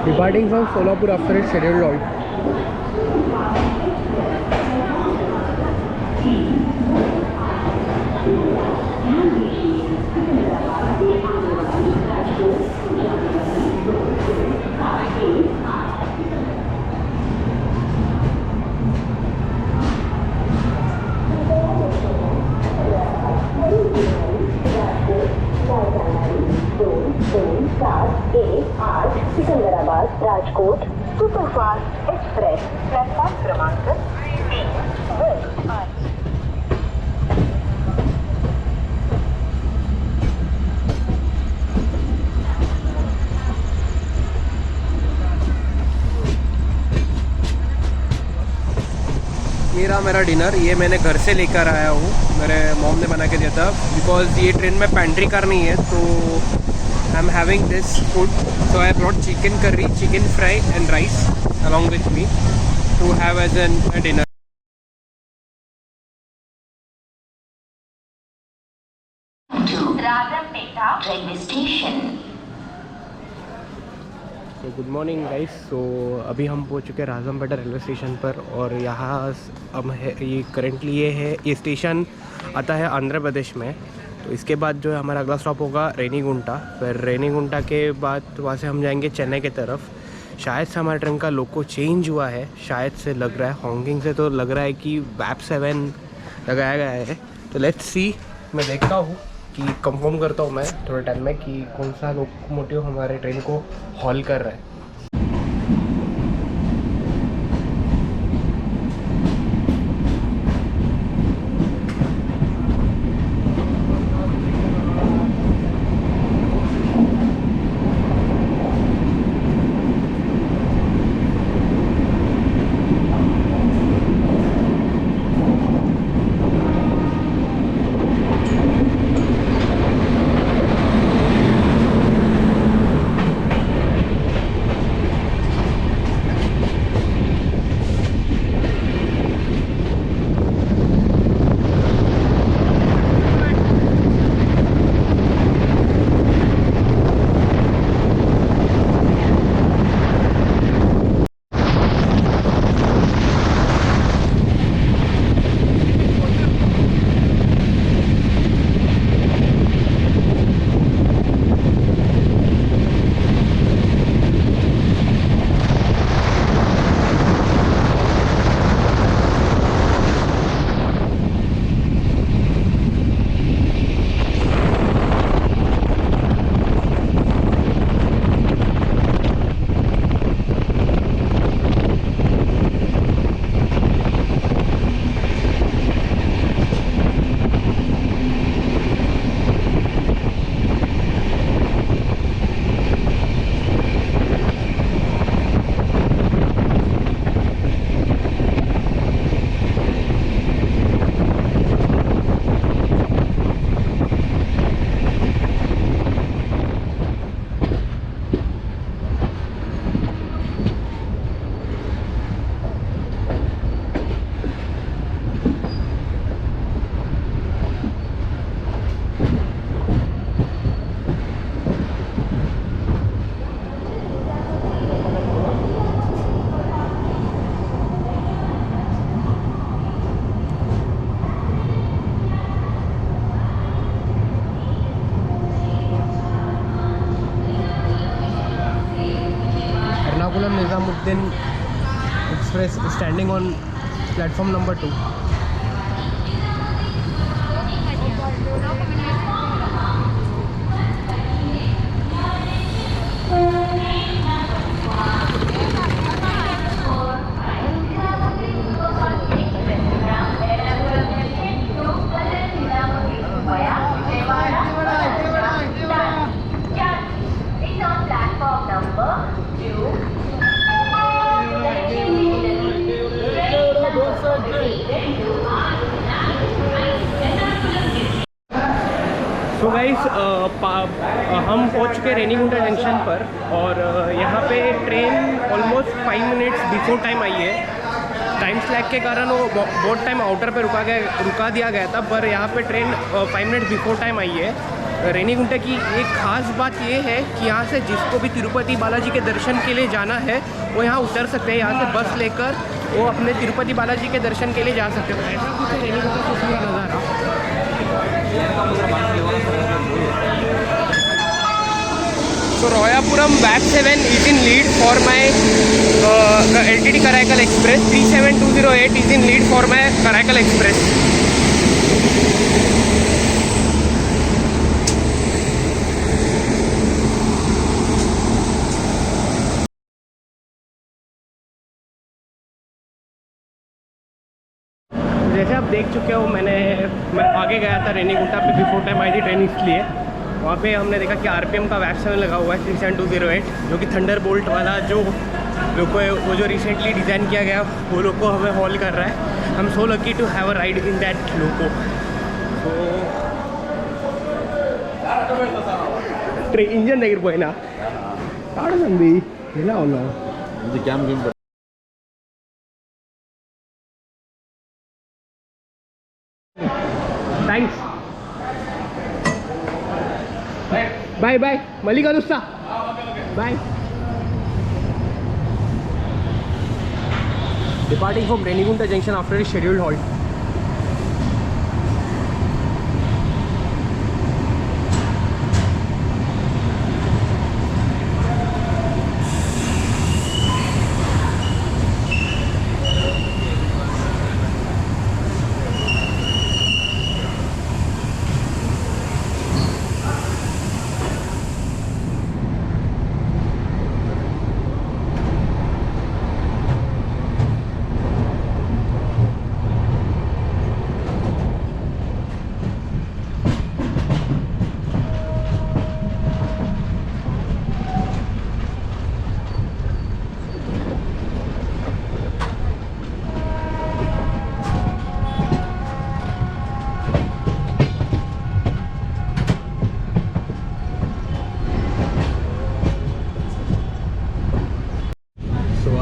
Departing from Solapur after its scheduled halt. Secunderabad Rajkot superfast express platform क्रमांक 3 ये रहा मेरा डिनर। ये मैंने घर से लेकर आया हूँ, मेरे मॉम ने बना के दिया था, बिकॉज ये ट्रेन में पेंट्री कार नहीं है, तो I am having this food. So I brought chicken curry, chicken fry and rice along with me to have as an dinner. Rajampeta railway station. So good morning guys. So अभी हम पहुंच चुके हैं Rajampeta railway station पर, और यहाँ अब है ये करेंटली ये स्टेशन आता है आंध्र प्रदेश में। तो इसके बाद जो है हमारा अगला स्टॉप होगा रेनीगुंटा। फिर रेनीगुंटा के बाद वहाँ से हम जाएंगे चेन्नई की तरफ। शायद से हमारे ट्रेन का लोको चेंज हुआ है, शायद से लग रहा है, हॉन्गिंग से तो लग रहा है कि वैप 7 लगाया गया है। तो लेट्स सी, मैं देखता हूँ कि कंफर्म करता हूँ मैं थोड़े टाइम में कि कौन सा लोकोमोटिव हमारे ट्रेन को हॉल कर रहा है। Nizamuddin Express is standing on platform number 2. So guys हम पहुंच चुके हैं रेनीगुंटा जंक्शन पर, और यहाँ पे train almost 5 minutes before time आई है। टाइम स्लैग के कारण वो बहुत टाइम आउटर पे रुका दिया गया था, पर यहाँ पे ट्रेन 5 मिनट बिफोर टाइम आई है। रेनीगुंटा की एक ख़ास बात ये है कि यहाँ से जिसको भी तिरुपति बालाजी के दर्शन के लिए जाना है वो यहाँ उतर सकते हैं। यहाँ से बस लेकर वो अपने तिरुपति बालाजी के दर्शन के लिए जा सकते हैं। ऐसा कुछ है रेनीगुंटा से पूरा नज़ारा। So Royapuram Batch 7 is in lead for my LTT Karaikal Express. 37208 is in lead for my Karaikal Express. जैसे आप देख चुके हो, मैं आगे गया था रेनीगुंटा पे, बिफोर टाइम आई थी ट्रेन, इसलिए वहाँ पे हमने देखा कि RPM का वैक्स 7 लगा हुआ है 37208, जो कि थंडर बोल्ट वाला जो लोको है, वो जो रिसेंटली डिज़ाइन किया गया वो लोको हमें हॉल कर रहा है। हम so lucky to have a ride in that loco. तो इंजन नहीं పోయినా ఆడదండి ఎలా ఉన్నావు ఇది క్యామ్ గేమ్ థ్యాంక్స్ బాయ్ బాయ్ మళ్ళీ కలుస్తా bye Departing from Renigunta Junction after a scheduled halt.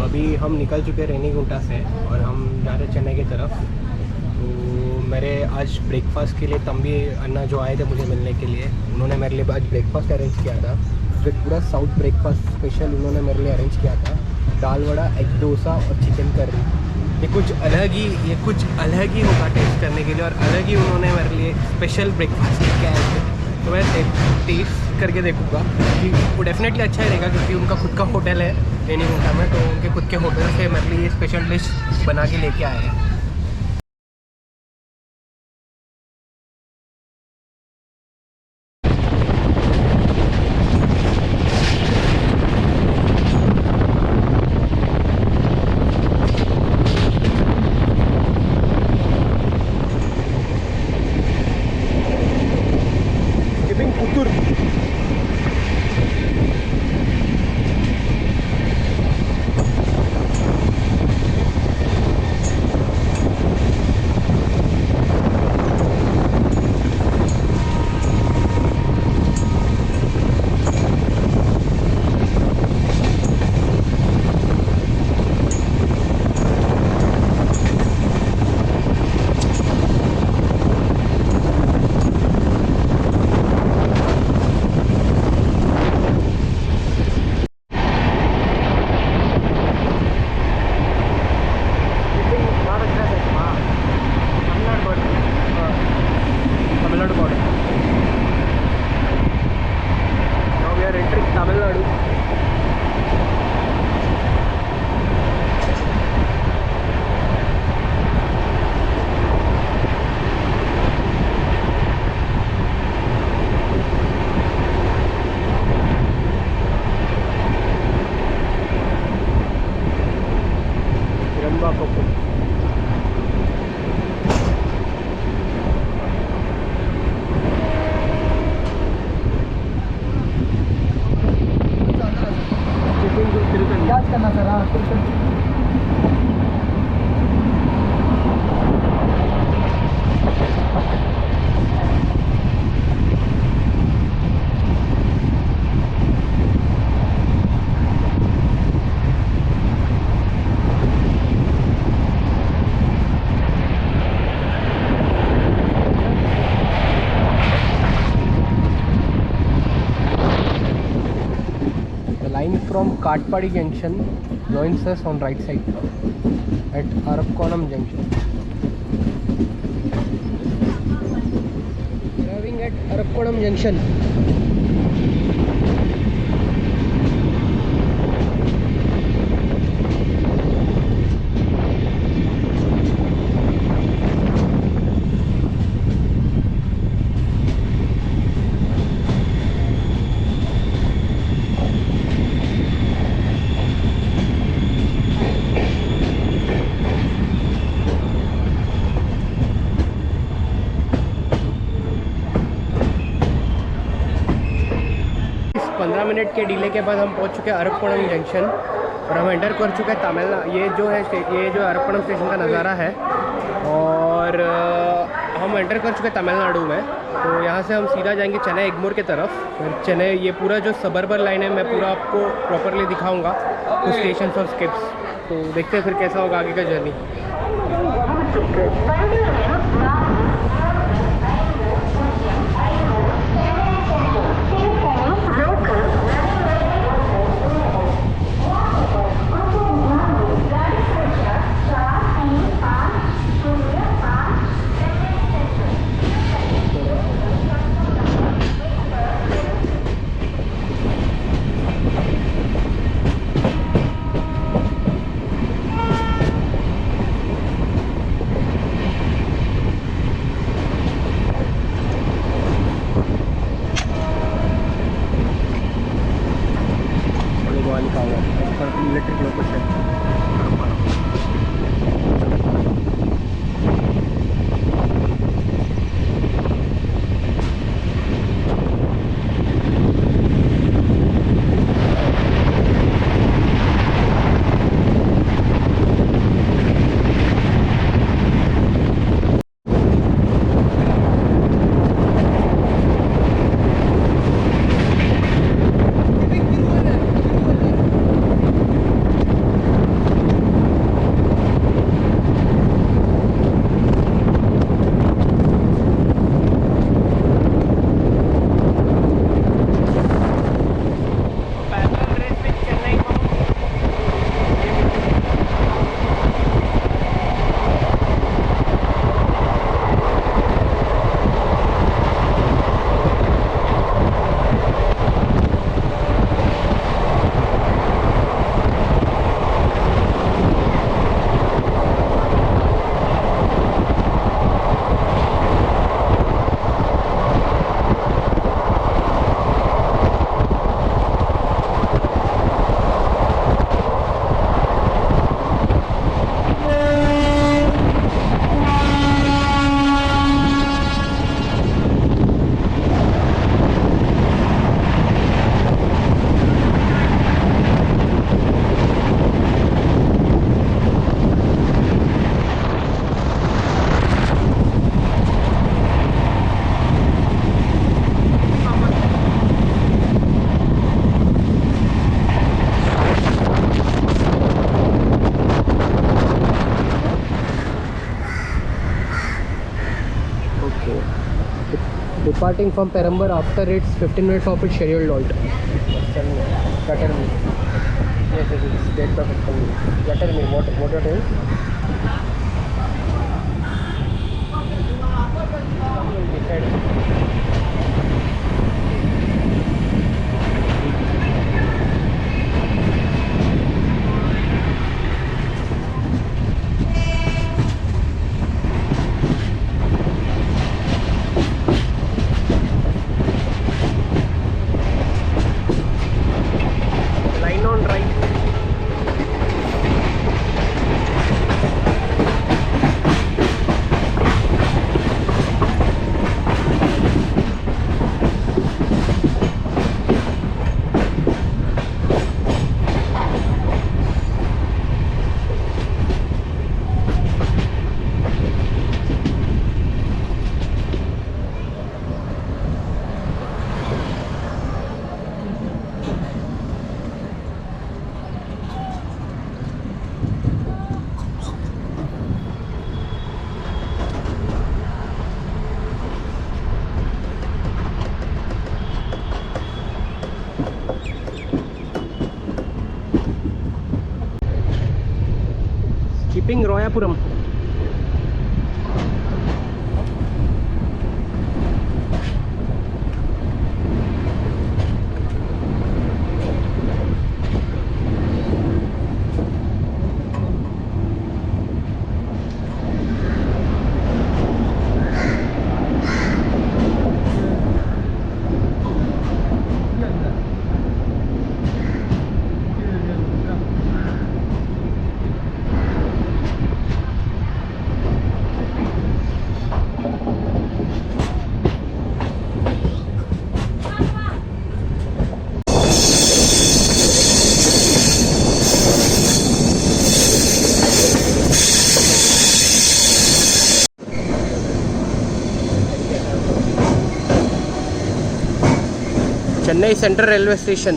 अभी हम निकल चुके हैं रेनीगुंटा से और हम जा रहे चेन्नई की तरफ। तो मेरे आज ब्रेकफास्ट के लिए तंबी अन्ना जो आए थे मुझे मिलने के लिए, उन्होंने मेरे लिए आज ब्रेकफास्ट अरेंज किया था। जो पूरा साउथ ब्रेकफास्ट स्पेशल उन्होंने मेरे लिए अरेंज किया था। दाल वड़ा, एग डोसा और चिकन करी। ये कुछ अलग ही होगा टेस्ट करने के लिए, और अलग ही उन्होंने मेरे लिए स्पेशल ब्रेकफास्ट लेके आए थे। तो मैं टेस्ट करके देखूँगा कि वो डेफिनेटली अच्छा ही रहेगा, क्योंकि उनका खुद का होटल है रेनीगुंटा में, तो उनके खुद के होटल से मेरे लिए ये स्पेशल डिश बना के लेके आए हैं। Putur. from Katpadi Junction joins us on right side at Arakkonam Junction. Arriving at Arakkonam Junction. इस 15 मिनट के डिले के बाद हम पहुंच चुके हैं अरक्कोणम जंक्शन और हम एंटर कर चुके हैं तमिलनाडु। ये जो अरक्कोणम स्टेशन का नज़ारा है और हम एंटर कर चुके हैं तमिलनाडु में। तो यहाँ से हम सीधा जाएंगे चेन्नई एग्मोर की तरफ। फिर चेन्नई ये पूरा जो सबर्बन लाइन है मैं पूरा आपको प्रॉपरली दिखाऊंगा कुछ स्टेशन और स्किप्स। तो देखते हैं फिर कैसा होगा आगे का जर्नी। इलेक्ट्रिक लोकल है। Departing from Perambur after its 15 minutes of its scheduled halt. Tell me. Yes, it is. Date of 15 minutes. Tell me what you are doing. Driving Royapuram. Chennai central railway station.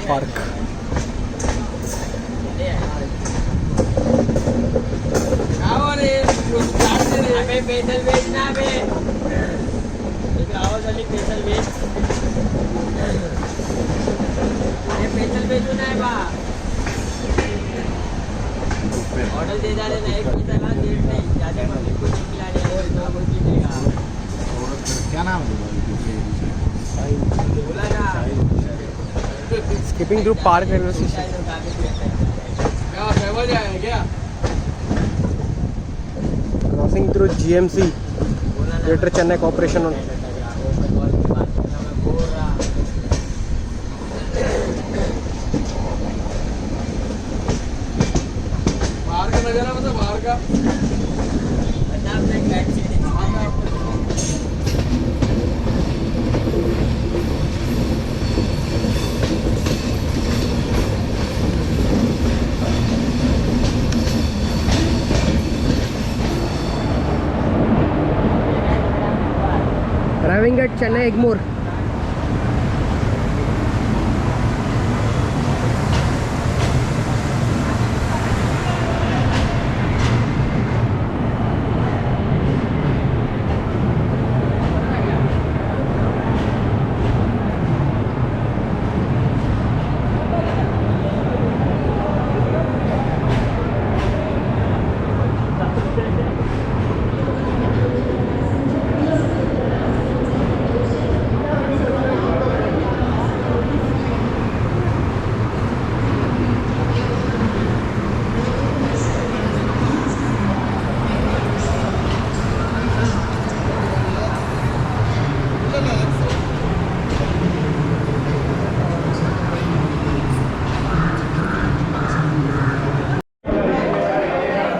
Park special वेज ना बे आवाज वाली special veg special veg नाही बा order दे डाले ना एक पैसा ला डेट नहीं ज्यादा पब्लिक को नहीं खिलाने और दो को देगा क्या नाम है बोला ना skipping through park railway station. क्या सेवा जाए क्या crossing through GMC greater Chennai corporation. बाहर का नजारा मतलब बाहर का Arriving at Chennai Egmore.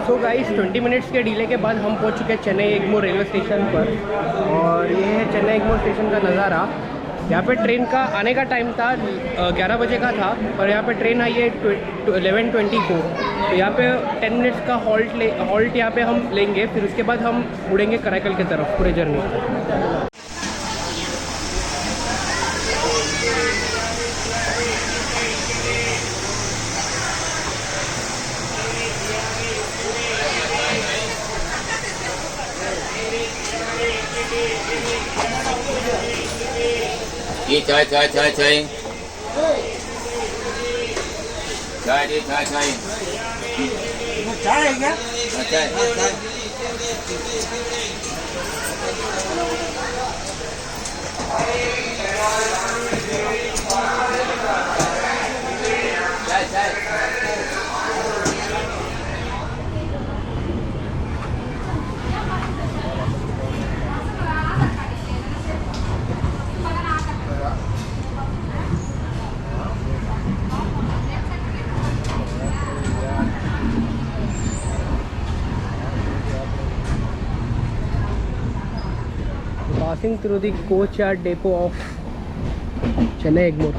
तो गाइस 20 मिनट्स के डिले के बाद हम पहुंच चुके हैं चेन्नई एग्मोर रेलवे स्टेशन पर। और ये है चेन्नई एग्मोर स्टेशन का नज़ारा। यहाँ पे ट्रेन का आने का टाइम था 11 बजे का था, और यहाँ पे ट्रेन आई है 11:20 को। तो यहाँ पे 10 मिनट्स का हॉल्ट यहाँ पे हम लेंगे, फिर उसके बाद हम मुड़ेंगे कराईकल की तरफ पूरे जर्नी। ये चाय चाय चाय चाय चाय दे चाय चाय चाय है क्या? चाय चाय चाय Passing through the courtyard depot of Chennai Egmore.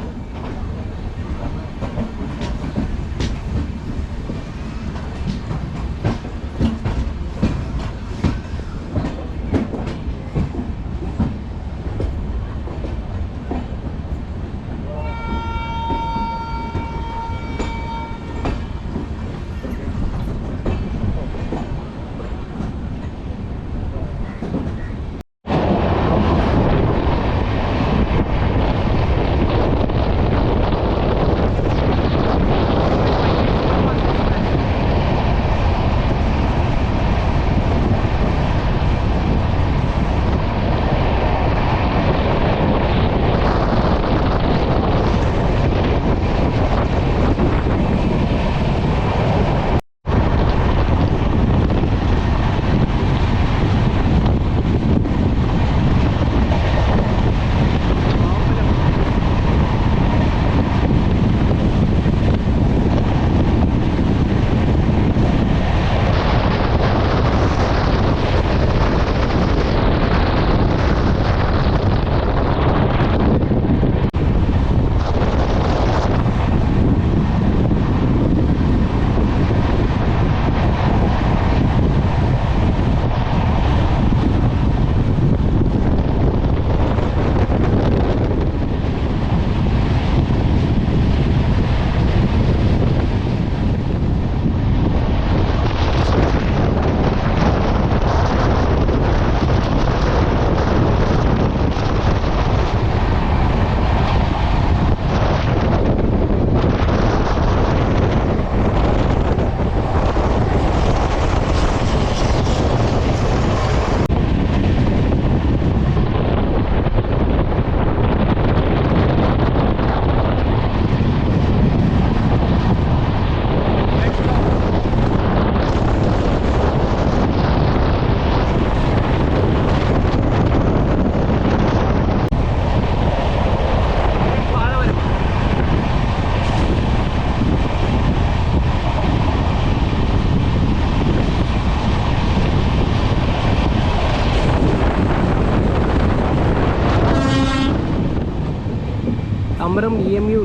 Tambaram EMU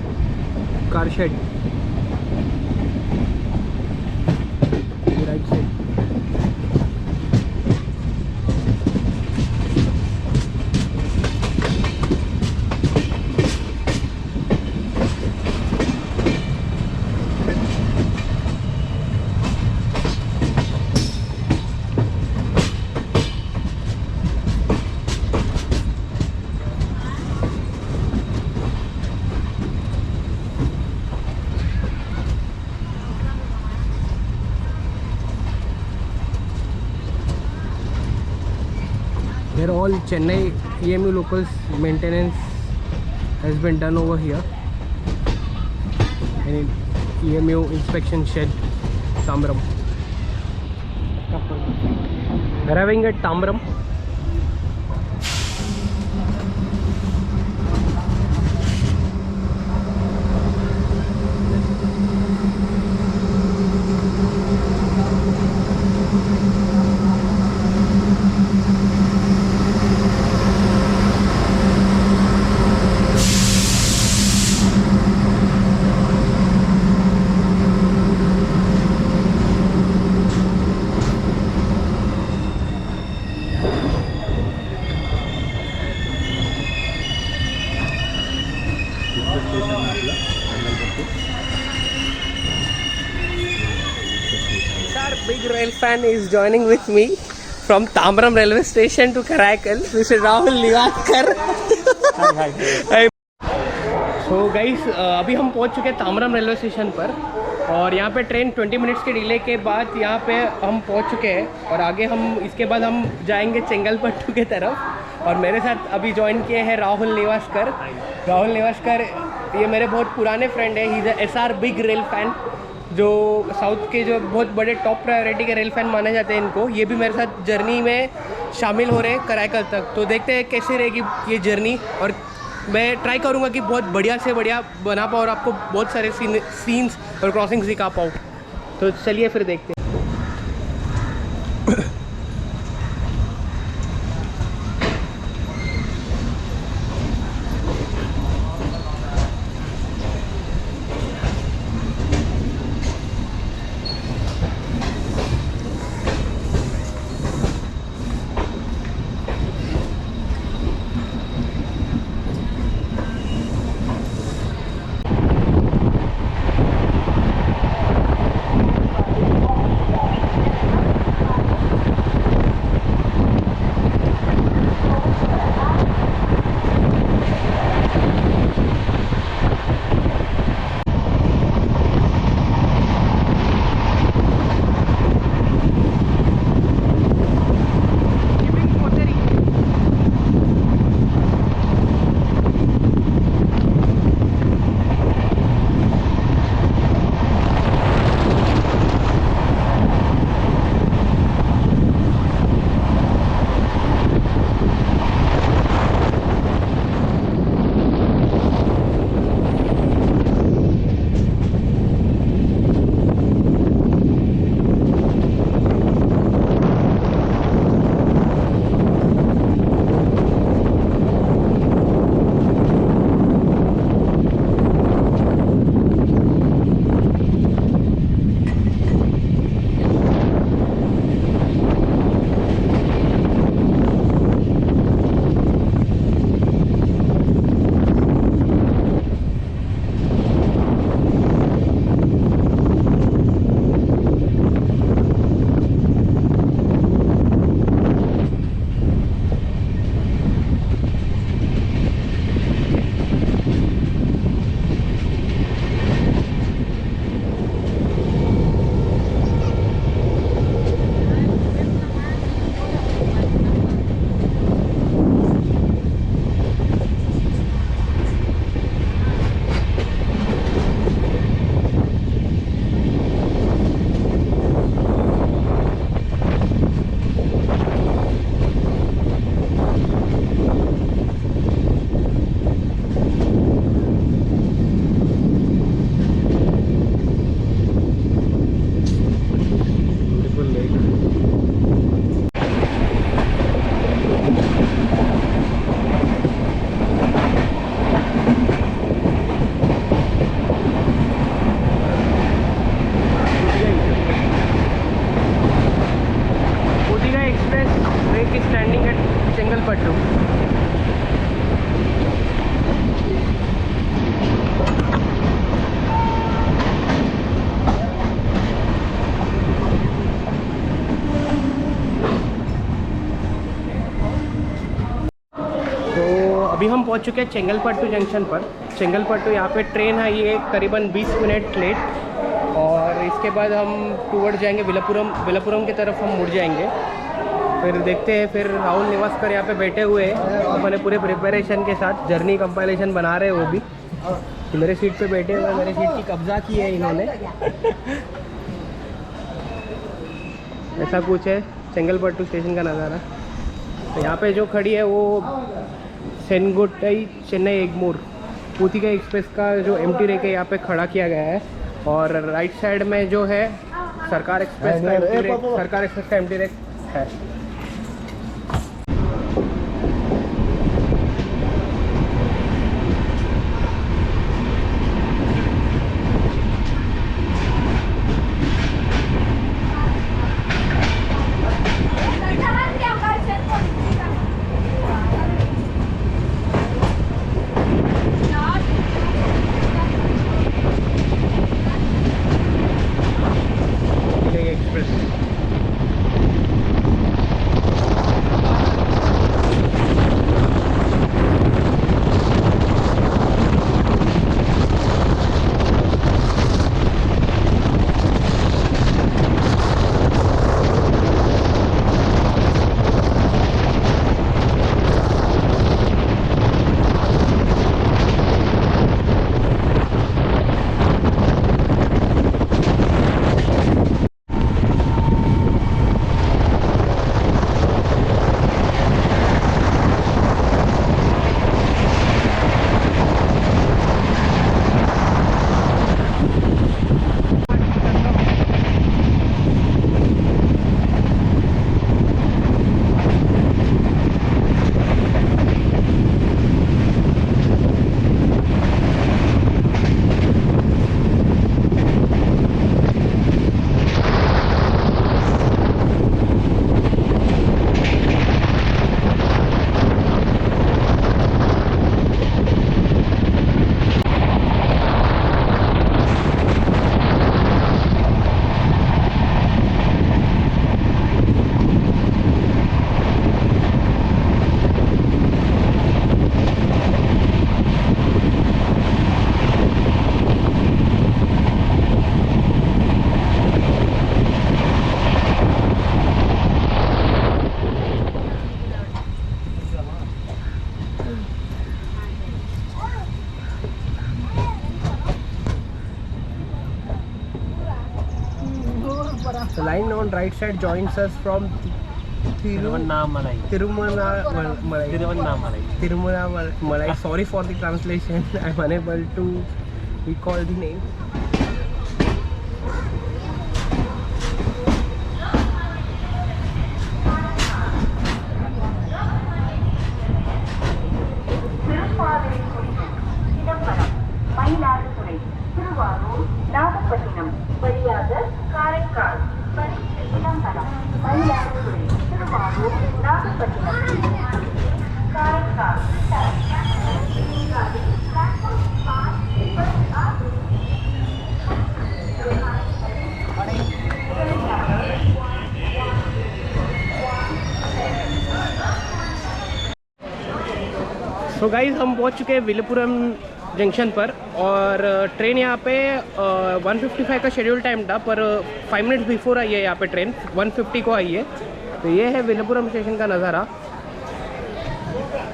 car shed right side. Here all Chennai EMU locals maintenance has been done over here. And EMU inspection shed, Tambaram. Arriving at Tambaram. Our big rail fan is joining with me from Tambaram railway station to Karaikal, Mr. Rahul Niwaskar. Hi. So guys, अभी हम पहुंच चुके हैं Tambaram railway station पर और यहाँ पे train 20 minutes के डिले के बाद यहाँ पे हम पहुंच चुके हैं और आगे हम इसके बाद हम जाएंगे चेंगलपट्टू के तरफ। और मेरे साथ अभी ज्वाइन किए हैं राहुल निवास्कर। राहुल निवास्कर ये मेरे बहुत पुराने फ्रेंड है। He is SR big rail fan, जो साउथ के जो बहुत बड़े टॉप प्रायोरिटी के रेल फैन माने जाते हैं इनको। ये भी मेरे साथ जर्नी में शामिल हो रहे हैं कराईकल तक। तो देखते हैं कैसे रहेगी ये जर्नी और मैं ट्राई करूँगा कि बहुत बढ़िया से बढ़िया बना पाऊँ और आपको बहुत सारे सीन्स और क्रॉसिंग्स दिखा पाऊँ। तो चलिए फिर देखते हैं। पहुंच चुके हैं चेंगलपट्टू जंक्शन पर। चेंगलपट्टू यहाँ पे ट्रेन है ये करीबन 20 मिनट लेट, और इसके बाद हम टूवर्ड जाएंगे विलापुरम की तरफ हम मुड़ जाएंगे। फिर देखते हैं, फिर राहुल निवासकर यहाँ पे बैठे हुए हैं अपने पूरे प्रिपरेशन के साथ, जर्नी कंपाइलेशन बना रहे हैं वो भी। मेरे सीट पे बैठे हुए, मेरे सीट की कब्जा की है इन्होंने। ऐसा कुछ है चेंगलपट्टू स्टेशन का नज़ारा। तो यहाँ पे जो खड़ी है वो सेनगोट्टई चेन्नई एगमोर पोथिगा एक्सप्रेस का जो एम्प्टी रेक है यहाँ पे खड़ा किया गया है, और राइट साइड में जो है सरकार एक्सप्रेस का एम्प्टी रेक है। The line on right side joins us from Tiruvannamalai. Sorry for the translation. I'm unable to recall the name. Mayiladuthurai, Thiruvarur, Nagapattinam வழியாக காரைக்கால், சிதம்பரம், மயிலாடுதுறை, திருவாரூர், நாகப்பட்டினம், காரைக்கால். तो गाइज हम पहुंच चुके हैं विलापुरम जंक्शन पर, और ट्रेन यहाँ पे 1:55 का शेड्यूल टाइम था, पर 5 मिनट्स बिफोर आई है यहाँ पे ट्रेन, 1:50 को आई है। तो ये है विलापुरम स्टेशन का नज़ारा।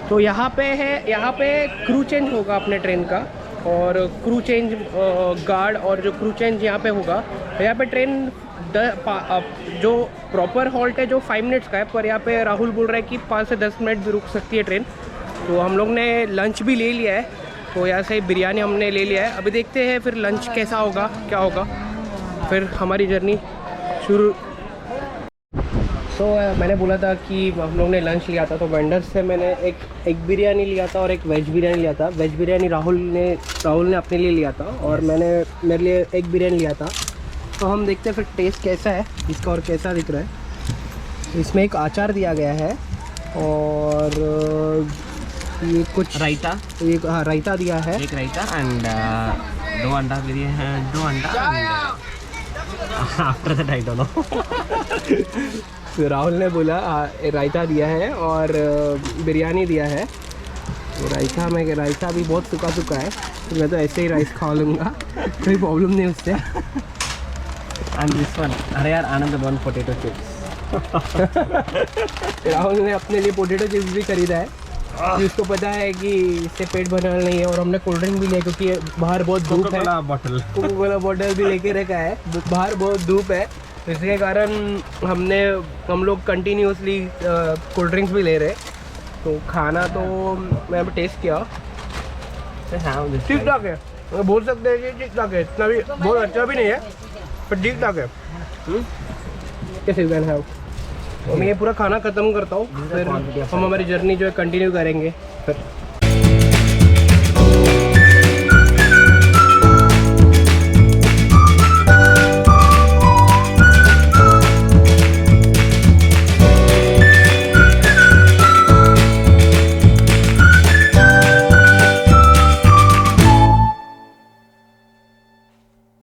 तो यहाँ पे क्रू चेंज होगा अपने ट्रेन का, और क्रू चेंज गार्ड और जो क्रू चेंज यहाँ पे होगा। यहाँ पे ट्रेन जो प्रॉपर हॉल्ट है जो 5 मिनट्स का है, पर यहाँ पे राहुल बोल रहा है कि 5 से 10 मिनट भी रुक सकती है ट्रेन। तो हम लोग ने लंच भी ले लिया है, तो यहाँ से बिरयानी हमने ले लिया है। अभी देखते हैं फिर लंच कैसा होगा, क्या होगा, फिर हमारी जर्नी शुरू। तो मैंने बोला था कि हम लोग ने लंच लिया था, तो वेंडर से मैंने एक बिरयानी लिया था और एक वेज बिरयानी लिया था। वेज बिरयानी राहुल ने अपने लिए लिया था, और मेरे लिए एक बिरयानी लिया था। तो हम देखते हैं फिर टेस्ट कैसा है इसका और कैसा दिख रहा है। इसमें एक अचार दिया गया है, और ये कुछ रायता, एक रायता दिया है, एक रायता एंड 2 अंडा बिरयानी है, 2 अंडा after that I don't know. तो राहुल ने बोला रायता दिया है और बिरयानी दिया है। तो रायता भी बहुत सूखा है, तो मैं तो ऐसे ही राइस खा लूँगा, कोई प्रॉब्लम नहीं उससे। एंड दिस वन, अरे यार आनंद वन पोटैटो चिप्स। राहुल ने अपने लिए पोटैटो चिप्स भी खरीदा है, जिसको पता है कि इससे पेट भरना नहीं है, और हमने कोल्ड ड्रिंक भी लिया क्योंकि बाहर बहुत धूप है। कोका कोला बॉटल भी लेके रखा है, बाहर बहुत धूप है, तो इसके कारण हम लोग कंटिन्यूसली कोल्ड ड्रिंक्स भी ले रहे। तो खाना तो मैं अभी टेस्ट किया, ठीक ठाक है, मैं बोल सकते हैं कि ठीक ठाक है, इतना भी बहुत अच्छा भी नहीं है, पर ठीक ठाक है। कैसे है? तो मैं ये पूरा खाना ख़त्म करता हूँ, फिर हम हमारी जर्नी जो है कंटिन्यू करेंगे फिर।